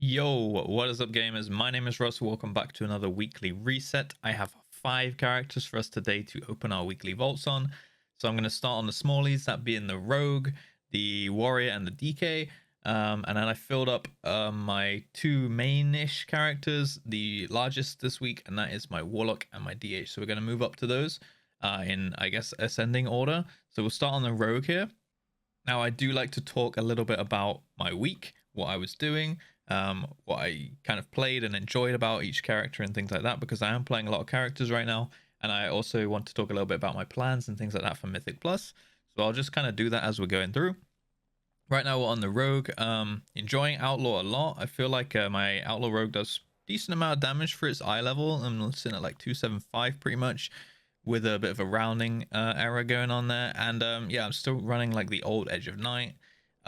Yo, what is up, gamers? My name is Russ. Welcome back to another weekly reset. I have 5 characters for us today to open our weekly vaults on. So I'm going to start on the smallies, that being the Rogue, the Warrior, and the DK. And then I filled up my 2 main-ish characters, the largest this week, and that is my Warlock and my DH. So we're going to move up to those in, I guess, ascending order. So we'll start on the Rogue here. Now, I do like to talk a little bit about my week, what I was doing, what I kind of played and enjoyed about each character and things like that, because I am playing a lot of characters right now, and I also want to talk a little bit about my plans and things like that for Mythic Plus. So I'll just kind of do that as we're going through. Right now we're on the Rogue, enjoying Outlaw a lot. I feel like my Outlaw Rogue does decent amount of damage for its eye level. I'm sitting at like 275 pretty much, with a bit of a rounding error going on there. And yeah, I'm still running like the old Edge of Night.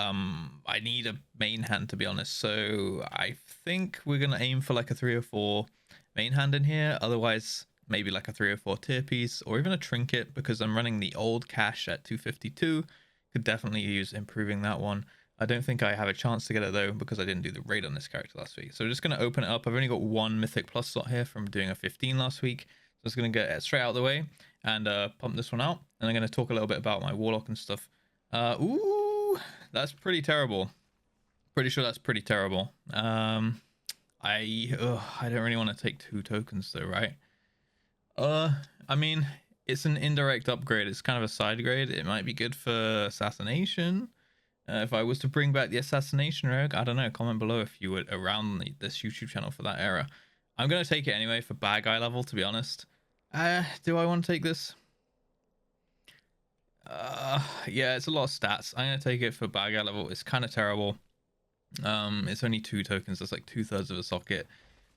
I need a main hand, to be honest, so I think we're gonna aim for like a 3 or 4 main hand in here. Otherwise, maybe like a 3 or 4 tier piece, or even a trinket, because I'm running the old cash at 252. Could definitely use improving that one. I don't think I have a chance to get it though, because I didn't do the raid on this character last week. So we're just gonna open it up. I've only got 1 Mythic Plus slot here from doing a 15 last week, so I'm just gonna get it straight out of the way and pump this one out. And I'm gonna talk a little bit about my Warlock and stuff. Ooh, that's pretty terrible. Pretty sure that's pretty terrible. I don't really want to take 2 tokens though, right? I mean, it's an indirect upgrade. It's kind of a side grade. It might be good for assassination. If I was to bring back the assassination rogue, I don't know. Comment below if you were around this YouTube channel for that era. I'm gonna take it anyway for bad guy level, to be honest. Do I want to take this? Yeah, it's a lot of stats. I'm gonna take it for bad guy level. It's kind of terrible. It's only 2 tokens. That's like 2/3 of a socket.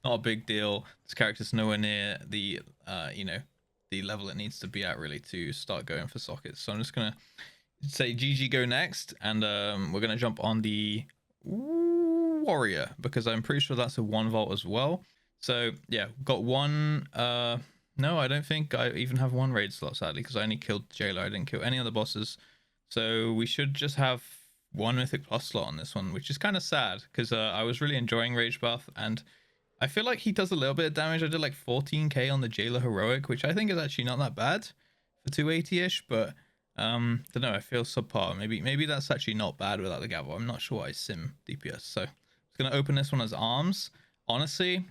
Not a big deal. This character's nowhere near the the level it needs to be at really to start going for sockets. So I'm just gonna say GG, go next, and we're gonna jump on the Warrior, because I'm pretty sure that's a 1 vault as well. So yeah, got 1 no, I don't think I even have 1 raid slot, sadly, because I only killed Jailer. I didn't kill any other bosses. So we should just have 1 Mythic Plus slot on this one, which is kind of sad, because I was really enjoying Rage Buff, and I feel like he does a little bit of damage. I did like 14k on the Jailer Heroic, which I think is actually not that bad for 280-ish, but don't know, I feel subpar. Maybe that's actually not bad without the gavel. I'm not sure I sim DPS. So I'm just going to open this one as arms. Honestly,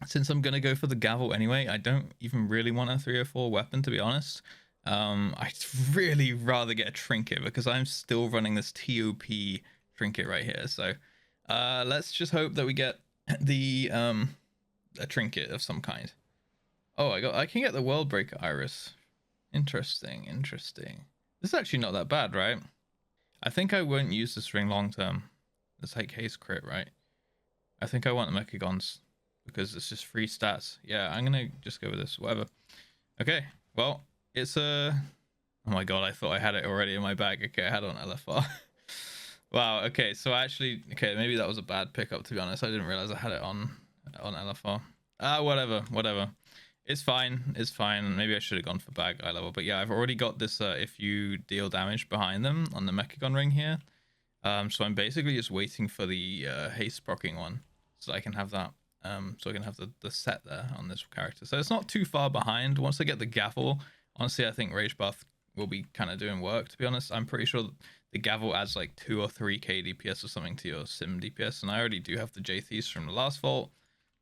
since I'm going to go for the gavel anyway, I don't even really want a 3 or 4 weapon, to be honest. I'd really rather get a trinket, because I'm still running this TOP trinket right here. So let's just hope that we get the a trinket of some kind. Oh, I can get the Worldbreaker Iris. Interesting. This is actually not that bad, right? I think I won't use this ring long term. It's like haste crit, right? I think I want the Mechagons, because it's just free stats. Yeah, I'm gonna just go with this, whatever. Okay, well, it's a oh my god, I thought I had it already in my bag. Okay, I had it on LFR. Wow, okay, so actually, okay, maybe that was a bad pickup, to be honest. I didn't realize I had it on LFR. Whatever. It's fine. Maybe I should have gone for bad guy level, but yeah, I've already got this if you deal damage behind them on the Mechagon ring here. So I'm basically just waiting for the haste proccing one, so I can have that. So I can have the set there on this character. So it's not too far behind. Once I get the gavel, honestly, I think Rage Buff will be kind of doing work, to be honest. I'm pretty sure the gavel adds like 2 or 3k DPS or something to your sim DPS, and I already do have the J Thieves from the last vault.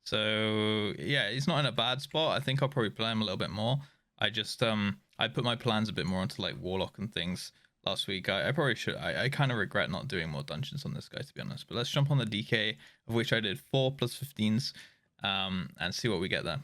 So yeah, he's not in a bad spot. I think I'll probably play him a little bit more. I just I put my plans a bit more into like Warlock and things last week. I probably should. I kind of regret not doing more dungeons on this guy, to be honest. But let's jump on the DK, of which I did 4 plus 15s, and see what we get there.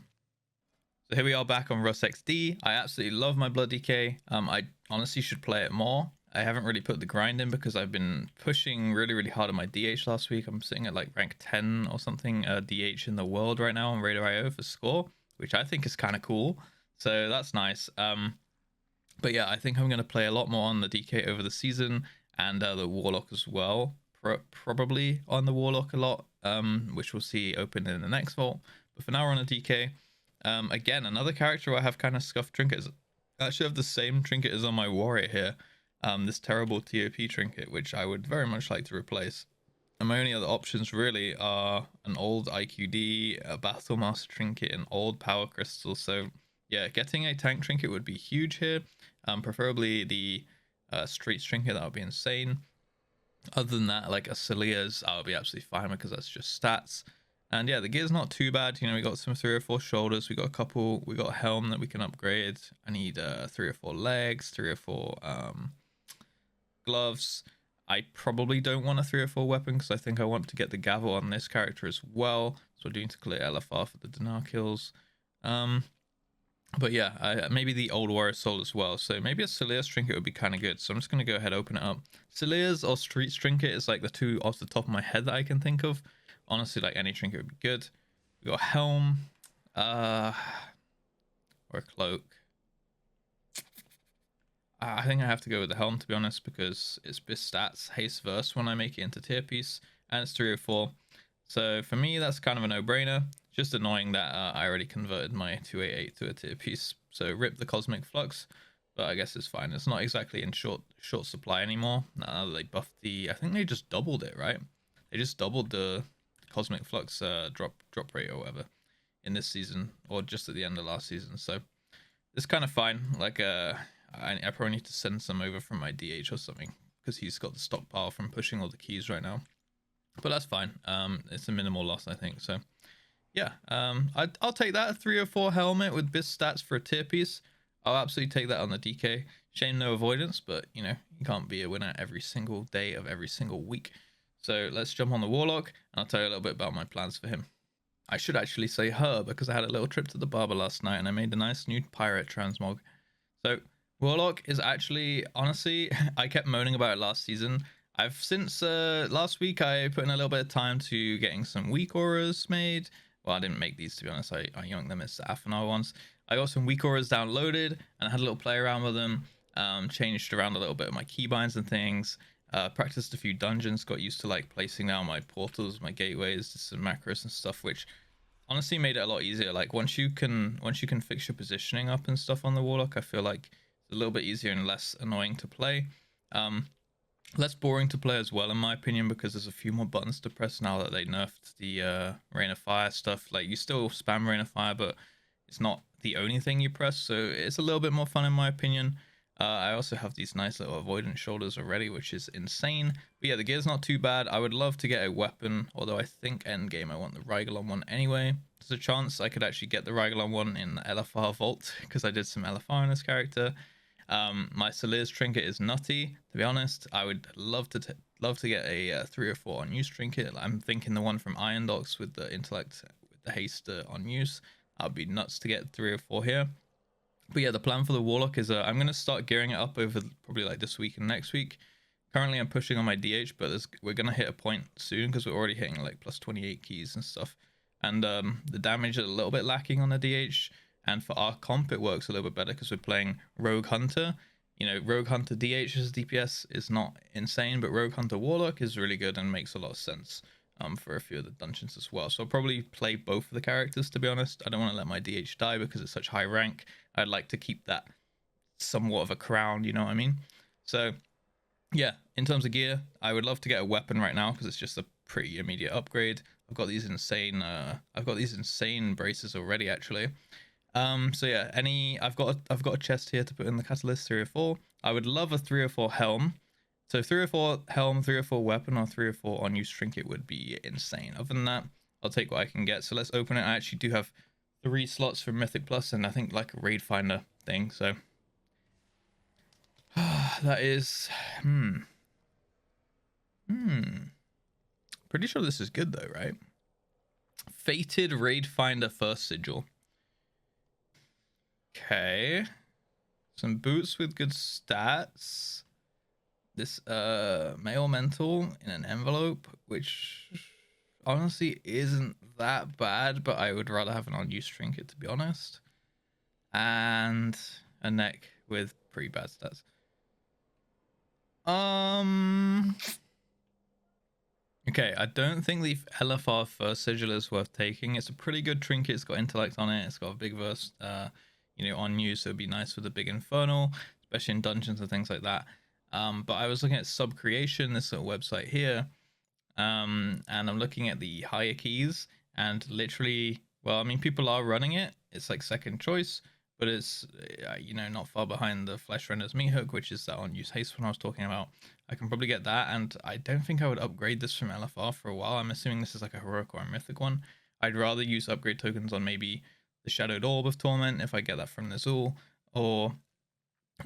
So here we are back on Russ XD. I absolutely love my Blood DK. I honestly should play it more. I haven't really put the grind in, because I've been pushing really hard on my DH last week. I'm sitting at like rank 10 or something DH in the world right now on Raider.io for score, which I think is kind of cool. So that's nice. But yeah, I think I'm going to play a lot more on the DK over the season, and the Warlock as well. Probably on the Warlock a lot, which we'll see open in the next vault. But for now, we're on a DK. Again, another character I have kind of scuffed trinkets. I actually have the same trinket as on my Warrior here. This terrible TOP trinket, which I would very much like to replace. And my only other options really are an old IQD, a Battle Master trinket, and old Power Crystal. So yeah, getting a tank trinket would be huge here. Preferably the Streets trinket, that would be insane. Other than that, like a Celia's, I would be absolutely fine because that's just stats. And yeah, the gear's not too bad. You know, we got some 3 or 4 shoulders. We got a couple. We got a helm that we can upgrade. I need 3 or 4 legs, 3 or 4 gloves. I probably don't want a 3 or 4 weapon because I think I want to get the gavel on this character as well. So we're doing to clear LFR for the Dinar kills. But yeah, maybe the old warrior soul as well. So maybe a Celia's trinket would be kind of good. So I'm just going to go ahead and open it up. Celia's or Streets trinket is like the two off the top of my head that I can think of. Honestly, like any trinket would be good. We got a helm, or a cloak. I think I have to go with the helm, to be honest, because it's bis stats, haste verse when I make it into tier piece, and it's 304. So for me, that's kind of a no-brainer. Just annoying that I already converted my 288 to a tier piece. So rip the Cosmic Flux, but I guess it's fine. It's not exactly in short supply anymore. Now that they buffed the, I think they just doubled it, right? They just doubled the Cosmic Flux drop rate or whatever in this season, or just at the end of last season. So it's kind of fine. Like I probably need to send some over from my DH or something because he's got the stockpile from pushing all the keys right now. But that's fine. It's a minimal loss, I think. So yeah, I'll take that 3 or 4 helmet with bis stats for a tier piece. I'll absolutely take that on the DK. Shame no avoidance, but you know, you can't be a winner every single day of every single week. So let's jump on the Warlock, and I'll tell you a little bit about my plans for him. I should actually say her because I had a little trip to the barber last night and I made a nice new pirate transmog. So Warlock is actually, honestly, I kept moaning about it last season. I've since last week I put in a little bit of time to getting some weak auras made. Well, I didn't make these, to be honest. I yoinked them as Afanar ones. I got some weak auras downloaded and I had a little play around with them. Changed around a little bit of my keybinds and things. Practiced a few dungeons. Got used to like placing down my portals, my gateways, just some macros and stuff, which honestly made it a lot easier. Like once you can fix your positioning up and stuff on the Warlock, I feel like it's a little bit easier and less annoying to play. Less boring to play as well, in my opinion, because there's a few more buttons to press now that they nerfed the Rain of Fire stuff. Like you still spam Rain of Fire, but it's not the only thing you press, so it's a little bit more fun in my opinion. I also have these nice little avoidance shoulders already, which is insane. But yeah, the gear's not too bad. I would love to get a weapon, although I think endgame I want the Rygalon one anyway. There's a chance I could actually get the Rygalon one in the LFR vault, because I did some LFR in this character. My Celia's trinket is nutty, to be honest. I would love to get a 3 or 4 on use trinket. I'm thinking the one from Iron Docs with the intellect, with the haste on use. I'd be nuts to get 3 or 4 here. But yeah, the plan for the Warlock is I'm going to start gearing it up over probably like this week and next week. Currently I'm pushing on my DH, but we're going to hit a point soon because we're already hitting like plus 28 keys and stuff. And the damage is a little bit lacking on the DH. And for our comp, it works a little bit better because we're playing Rogue Hunter. You know, Rogue Hunter DH's DPS is not insane, but Rogue Hunter Warlock is really good and makes a lot of sense for a few of the dungeons as well. So I'll probably play both of the characters, to be honest. I don't want to let my DH die because it's such high rank. I'd like to keep that somewhat of a crown, you know what I mean? So yeah, in terms of gear, I would love to get a weapon right now because it's just a pretty immediate upgrade. I've got these insane braces already, actually. So yeah, I've got a chest here to put in the catalyst 3 or 4. I would love a 3 or 4 helm. So 3 or 4 helm, 3 or 4 weapon, or 3 or 4 on use trinket would be insane. Other than that, I'll take what I can get. So let's open it. I actually do have 3 slots for Mythic Plus and I think like a Raid Finder thing. So that is pretty sure this is good though, right? Fated Raid Finder first sigil. Okay, some boots with good stats. This male mental in an envelope, which honestly isn't that bad, but I would rather have an on-use trinket, to be honest. And a neck with pretty bad stats. Okay, I don't think the LFR first sigil is worth taking. It's a pretty good trinket. It's got intellect on it. It's got a big verse, you know, on use. So it'd be nice with a big infernal, especially in dungeons and things like that. But I was looking at sub creation, this little website here. And I'm looking at the higher keys, and literally, well, I mean, people are running it. It's like second choice, but it's you know, not far behind the Flesh Renders Meat Hook, which is that on use haste one I was talking about. I can probably get that, and I don't think I would upgrade this from LFR for a while. I'm assuming this is like a heroic or a mythic one. I'd rather use upgrade tokens on maybe the Shadowed Orb of Torment if I get that from Nazul, or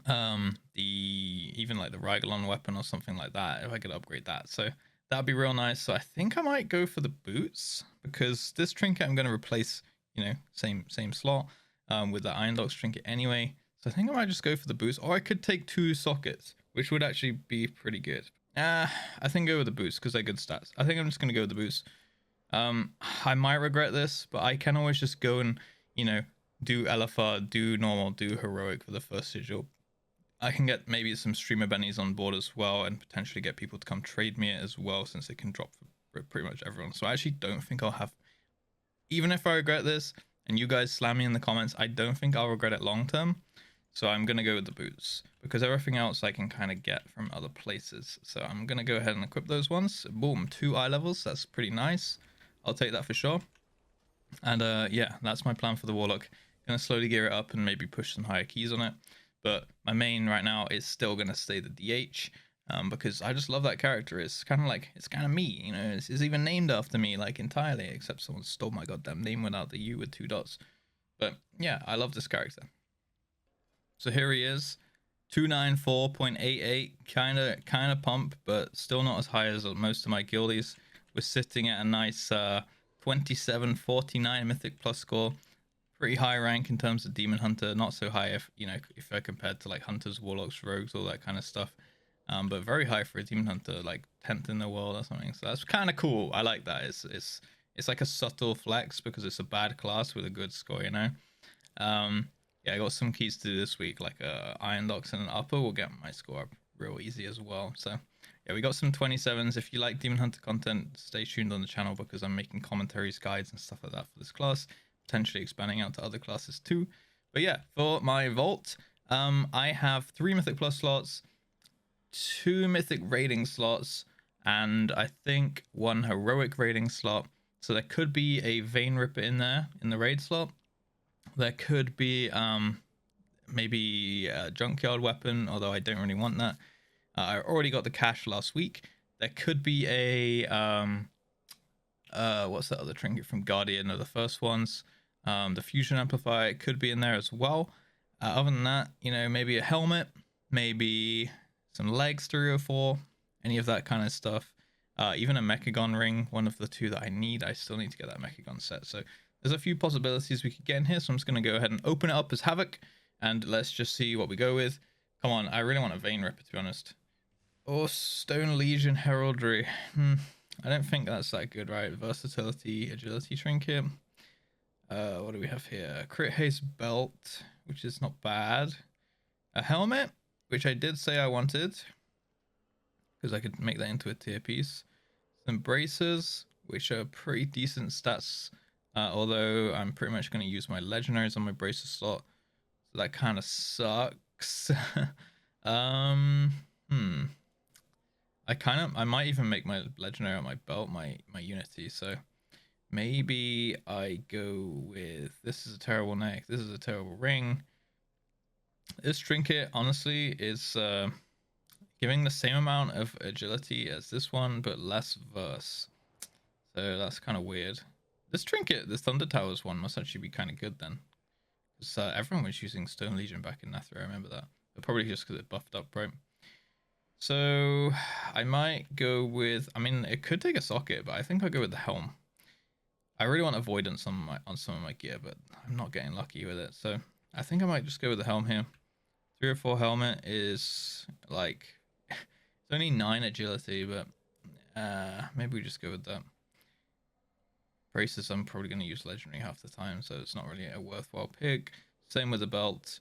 the even like the Rygolon weapon or something like that if I could upgrade that. So that'd be real nice. So I think I might go for the boots, because this trinket I'm going to replace, you know, same slot with the Iron Dogs trinket anyway. So I think I might just go for the boots, or I could take 2 sockets, which would actually be pretty good. I think go with the boots because they're good stats. I think I'm just going to go with the boots. I might regret this, but I can always just go and, you know, do LFR, do normal, do heroic for the first sigil. I can get maybe some streamer bennies on board as well, and potentially get people to come trade me it as well, since it can drop for pretty much everyone. So I actually don't think I'll have, even if I regret this and you guys slam me in the comments, I don't think I'll regret it long term. So I'm going to go with the boots, because everything else I can kind of get from other places. So I'm going to go ahead and equip those ones. Boom, 2 eye levels. That's pretty nice. I'll take that for sure. And yeah, that's my plan for the Warlock. Going to slowly gear it up and maybe push some higher keys on it. But my main right now is still going to stay the DH, because I just love that character. It's kind of like, it's kind of me, you know. It's even named after me, like, entirely, except someone stole my goddamn name without the U with 2 dots. But yeah, I love this character. So here he is, 294.88, kind of pump, but still not as high as most of my guildies. We're sitting at a nice 2749 Mythic Plus score. Pretty high rank in terms of Demon Hunter, not so high if, you know, if I compared to like Hunters, Warlocks, Rogues, all that kind of stuff. But very high for a Demon Hunter, like 10th in the world or something. So that's kind of cool. I like that. It's like a subtle flex because it's a bad class with a good score, you know. Yeah, I got some keys to do this week, like Iron Dogs and an upper will get my score up real easy as well. So yeah, we got some 27s. If you like Demon Hunter content, stay tuned on the channel, because I'm making commentaries, guides, and stuff like that for this class, potentially expanding out to other classes too. But yeah, for my vault, I have 3 Mythic Plus slots, 2 Mythic rating slots, and I think 1 Heroic rating slot. So there could be a Vein Ripper in there in the raid slot. There could be maybe a Junkyard weapon, although I don't really want that. I already got the cash last week. There could be a what's that other trinket from Guardian of the first ones? The fusion amplifier could be in there as well. Other than that, you know, maybe a helmet, maybe some legs 3 or 4, any of that kind of stuff. Even a Mechagon ring, one of the 2 that I need. I still need to get that Mechagon set. So there's a few possibilities we could get in here. So I'm just going to go ahead and open it up as Havoc, and let's just see what we go with. Come on, I really want a Vein Ripper, to be honest. Or Stone Legion Heraldry. I don't think that's that good, right? Versatility, Agility Trinket. What do we have here? Crit Haste Belt, which is not bad. A helmet, which I did say I wanted, because I could make that into a tier piece. Some bracers, which are pretty decent stats, although I'm pretty much going to use my legendaries on my bracer slot, so that kind of sucks. I might even make my legendary on my belt, my Unity, so maybe I go with, this is a terrible neck, this is a terrible ring. This trinket, honestly, is giving the same amount of agility as this one, but less verse. So that's kind of weird. This trinket, this Thunder Towers one, must actually be kind of good then. Because everyone was using Stone Legion back in Nathra, I remember that. But probably just because it buffed up, right? So I might go with, I mean, it could take a socket, but I think I'll go with the helm. I really want avoidance on some of my gear, but I'm not getting lucky with it. So I think I might just go with the helm here. 3 or 4 helmet is like, it's only 9 agility, but maybe we just go with that. Braces, I'm probably going to use legendary half the time, so it's not really a worthwhile pick. Same with the belt.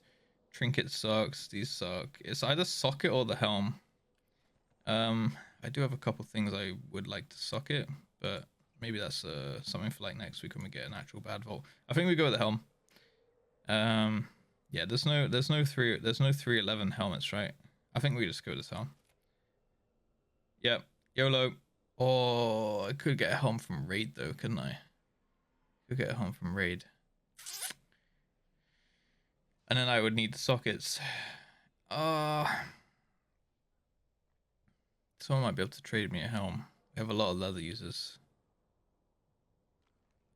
Trinket sucks, these suck. It's either socket or the helm. I do have a couple things I would like to socket, but maybe that's something for like next week when we get an actual bad vault. I think we go with the helm. Yeah, there's no 311 helmets, right? I think we just go with this helm. Yep, YOLO. Oh, I could get a helm from raid though, couldn't I? Could get a helm from raid. And then I would need the sockets. Someone might be able to trade me a helm. We have a lot of leather users.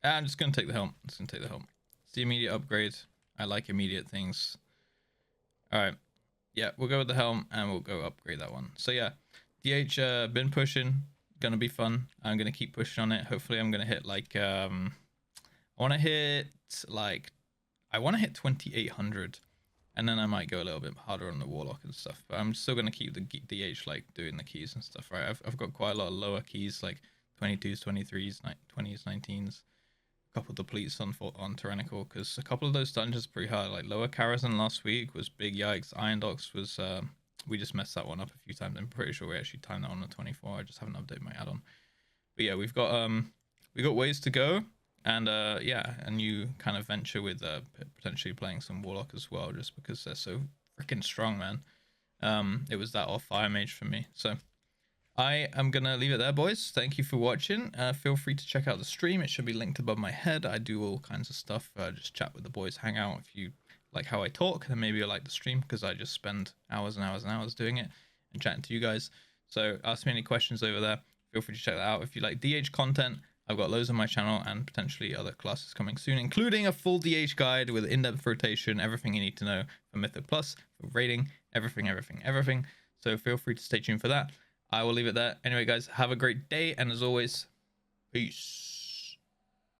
I'm just gonna take the helm. It's the immediate upgrade. I like immediate things. Alright. Yeah, we'll go with the helm and we'll go upgrade that one. So yeah, DH been pushing. Gonna be fun. I'm gonna keep pushing on it. Hopefully I'm gonna hit like I wanna hit 2800. And then I might go a little bit harder on the warlock and stuff, but I'm still gonna keep the DH like doing the keys and stuff, right? I've got quite a lot of lower keys, like 22s, 23s, 20s, 19s, a couple of depletes on tyrannical, because a couple of those dungeons are pretty hard. Like lower Karazhan last week was big yikes. Iron Docks was we just messed that one up a few times. I'm pretty sure we actually timed that on the 24. I just haven't updated my add-on. But yeah, we've got ways to go. And yeah, a new kind of venture with potentially playing some warlock as well, just because they're so freaking strong, man. It was that or fire mage for me. So I am gonna leave it there, boys. Thank you for watching. Feel free to check out the stream. It should be linked above my head. I do all kinds of stuff. Just chat with the boys, hang out. If you like how I talk, then maybe you'll like the stream, because I just spend hours and hours and hours doing it and chatting to you guys. So ask me any questions over there. Feel free to check that out. If you like DH content, I've got loads on my channel and potentially other classes coming soon, including a full DH guide with in-depth rotation, everything you need to know for Mythic Plus, for rating, everything. So feel free to stay tuned for that. I will leave it there. Anyway, guys, have a great day, and as always, peace.